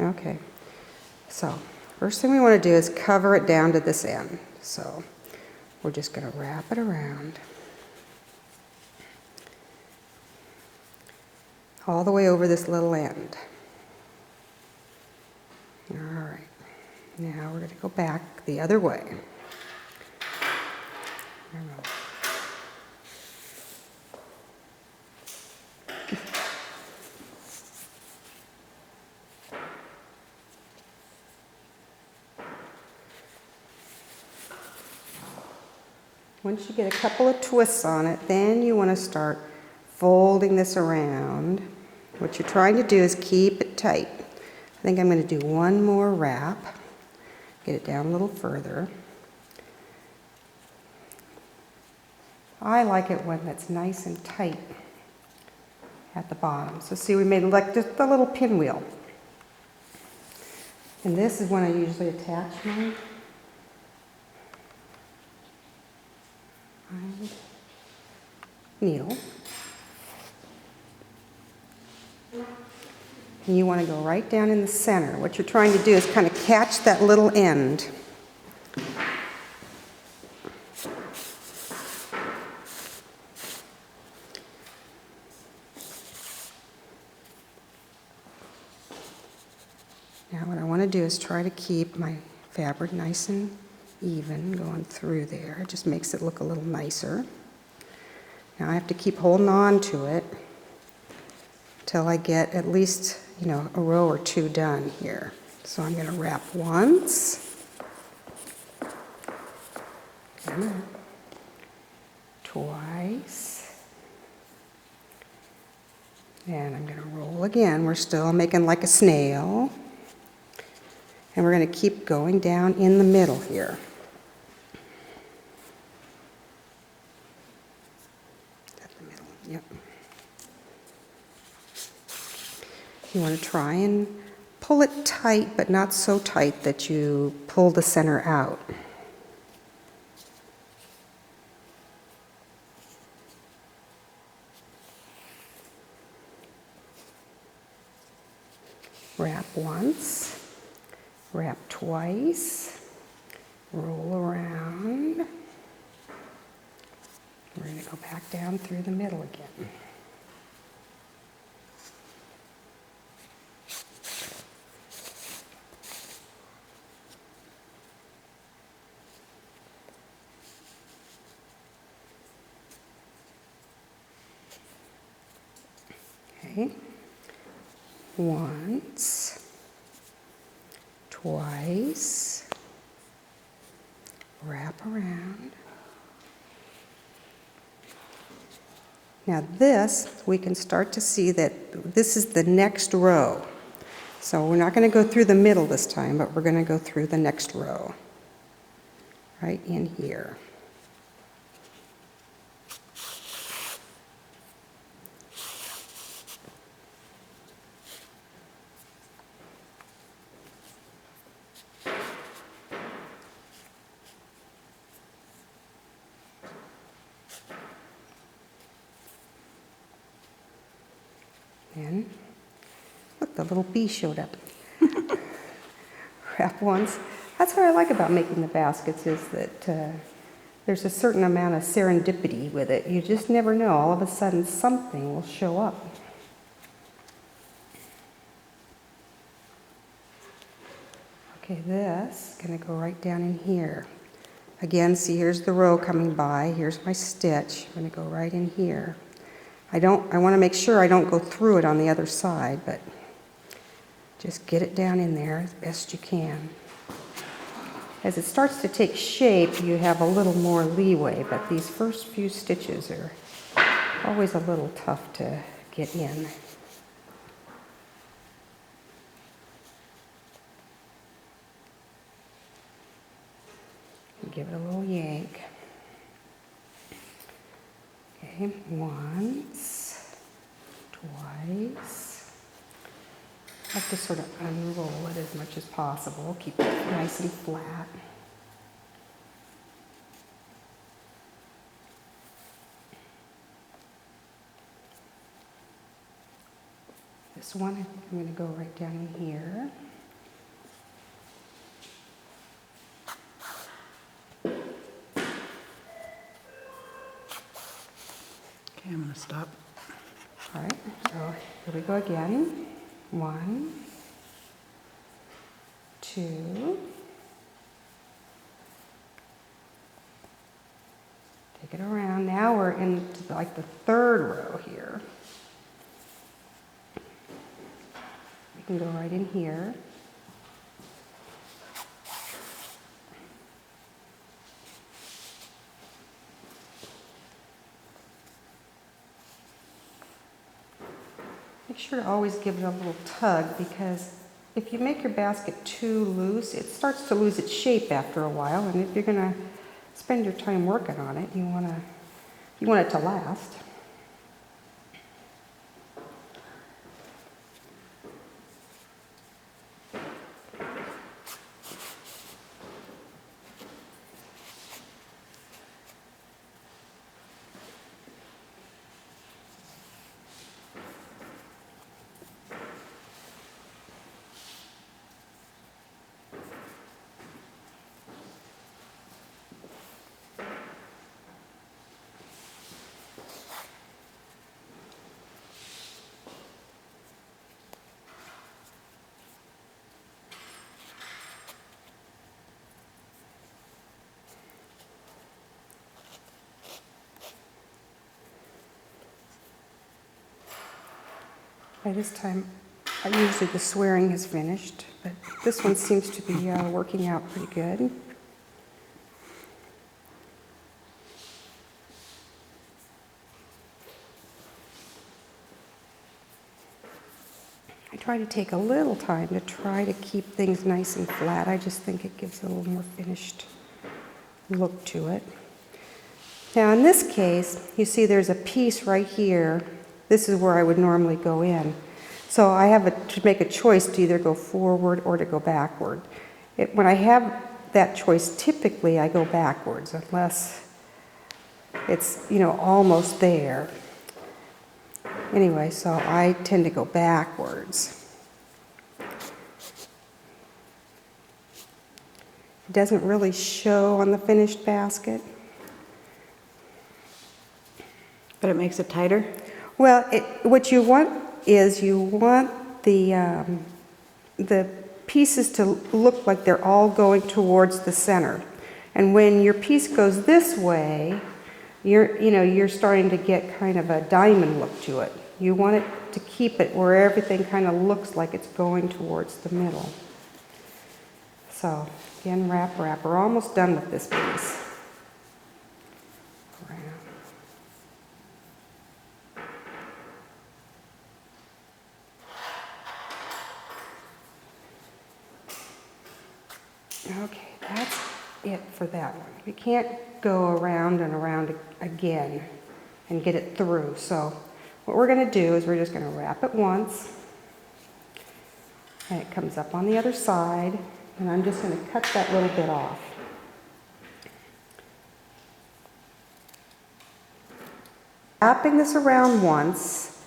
Okay, so first thing we want to do is cover it down to this end. So we're just going to wrap it around all the way over this little end. All right, now we're going to go back the other way. Once you get a couple of twists on it, then you want to start folding this around. What you're trying to do is keep it tight. I think I'm going to do one more wrap. Get it down a little further. I like it when it's nice and tight at the bottom. So see, we made like just a little pinwheel. And this is when I usually attach my needle. And you want to go right down in the center. What you're trying to do is kind of catch that little end. Now what I want to do is try to keep my fabric nice and even going through there. It just makes it look a little nicer. Now I have to keep holding on to it until I get at least, a row or two done here. So I'm going to wrap once, twice, and I'm going to roll again. We're still making like a snail. And we're going to keep going down in the middle here. At the middle, yep. You want to try and pull it tight, but not so tight that you pull the center out. Wrap once. Wrap twice, roll around. We're going to go back down through the middle again. Okay, once. Twice, wrap around. Now this, we can start to see that this is the next row. So we're not going to go through the middle this time, but we're going to go through the next row, right in here. And look, the little bee showed up. Wrap once. That's what I like about making the baskets, is that there's a certain amount of serendipity with it. You just never know. All of a sudden something will show up. Okay, this is going to go right down in here. Again, see, here's the row coming by. Here's my stitch. I'm going to go right in here. I want to make sure I don't go through it on the other side, but just get it down in there as best you can. As it starts to take shape, you have a little more leeway, but these first few stitches are always a little tough to get in. Give it a little yank. Okay, once, twice. I like to sort of unroll it as much as possible. Keep it nice and flat. This one, I'm going to go right down in here. Okay, I'm gonna stop. All right, so here we go again. 1, 2. Take it around. Now we're into like the 3rd row here. We can go right in here. Make sure to always give it a little tug, because if you make your basket too loose, it starts to lose its shape after a while, and if you're going to spend your time working on it, you want it to last. By this time, usually the swearing is finished, but this one seems to be working out pretty good. I try to take a little time to try to keep things nice and flat. I just think it gives it a little more finished look to it. Now in this case, you see there's a piece right here. This is where I would normally go in. So I have to make a choice to either go forward or to go backward. When I have that choice, typically I go backwards, unless it's, almost there. Anyway, so I tend to go backwards. It doesn't really show on the finished basket. But it makes it tighter? Well, what you want is the pieces to look like they're all going towards the center. And when your piece goes this way, you're starting to get kind of a diamond look to it. You want it to keep it where everything kind of looks like it's going towards the middle. So again, wrap. We're almost done with this piece. Okay, that's it for that one. You can't go around and around again and get it through. So what we're going to do is we're just going to wrap it once, and it comes up on the other side, and I'm just going to cut that little bit off. Wrapping this around once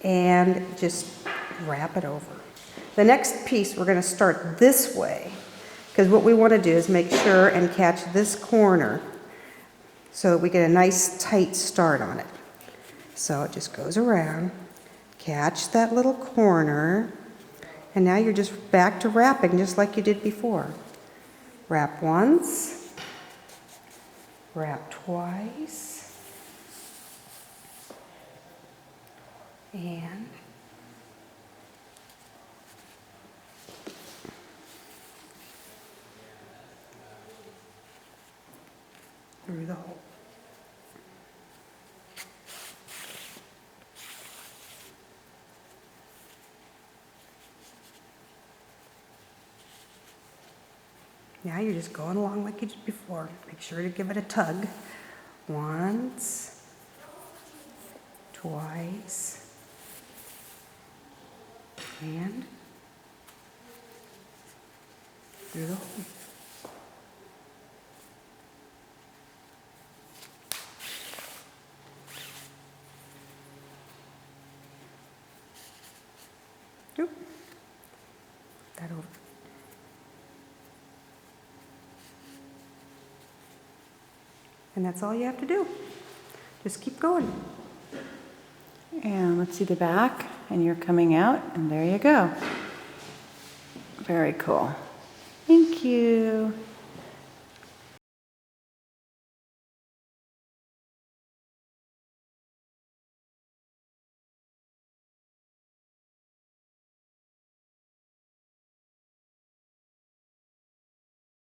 and just wrap it over. The next piece we're going to start this way, because what we want to do is make sure and catch this corner so that we get a nice tight start on it. So it just goes around, catch that little corner, and now you're just back to wrapping just like you did before. Wrap once, wrap twice, and through the hole. Now you're just going along like you did before. Make sure to give it a tug. Once, twice, and through the hole. Oop. That over. And that's all you have to do. Just keep going. And let's see the back, and you're coming out, and there you go. Very cool. Thank you.